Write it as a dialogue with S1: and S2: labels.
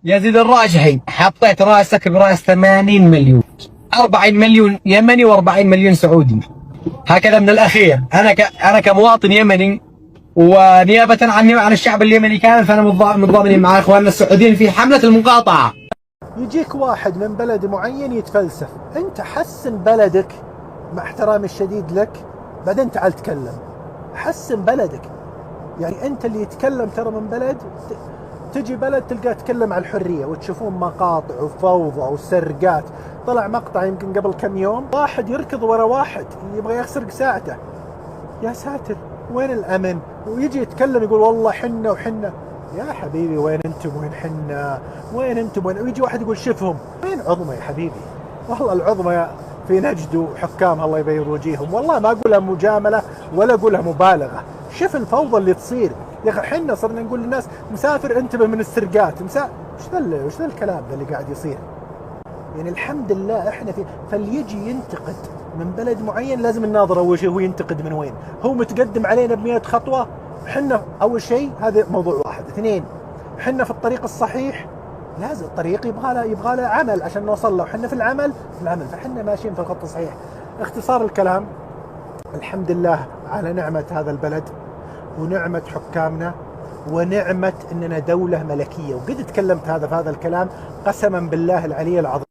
S1: يزيد الراجحي حطيت راسك براس 80 مليون، 40 مليون يمني و40 مليون سعودي، هكذا من الاخير. انا كمواطن يمني ونيابة عني وعن الشعب اليمني كامل، فانا متضامن مع اخواننا السعوديين في حملة المقاطعة.
S2: يجيك واحد من بلد معين يتفلسف، انت حسن بلدك مع احترامي الشديد لك، بعدين تعال تكلم. حسن بلدك، يعني انت اللي يتكلم ترى من بلد، تجي بلد تلقاه تكلم على الحرية وتشوفون مقاطع وفوضى وسرقات. طلع مقطع يمكن قبل كم يوم، واحد يركض ورا واحد يبغى يسرق ساعته. يا ساتر، وين الامن؟ ويجي يتكلم يقول والله حنا وحنا. يا حبيبي وين انتم وين حنا؟ وين انتم وين؟ ويجي واحد يقول شفهم. وين عظمى يا حبيبي؟ والله العظمى في نجد وحكامها الله يبيض وجيههم. والله ما اقولها مجامله ولا اقولها مبالغه. شوف الفوضى اللي تصير يا اخي. حنا صرنا نقول للناس مسافر انتبه من السرقات، وش ذا الكلام ذا اللي قاعد يصير؟ يعني الحمد لله احنا فاللي يجي ينتقد من بلد معين لازم نناظره اول شيء هو ينتقد من وين. هو متقدم علينا ب100 خطوه، احنا اول شيء هذا موضوع واحد. اثنين، احنا في الطريق الصحيح، لازم الطريق يبغى له عمل عشان نوصل له، احنا في العمل فاحنا ماشيين في الخط الصحيح. اختصار الكلام، الحمد لله على نعمه هذا البلد ونعمه حكامنا ونعمه اننا دوله ملكيه. وقد تكلمت في هذا الكلام قسما بالله العلي العظيم.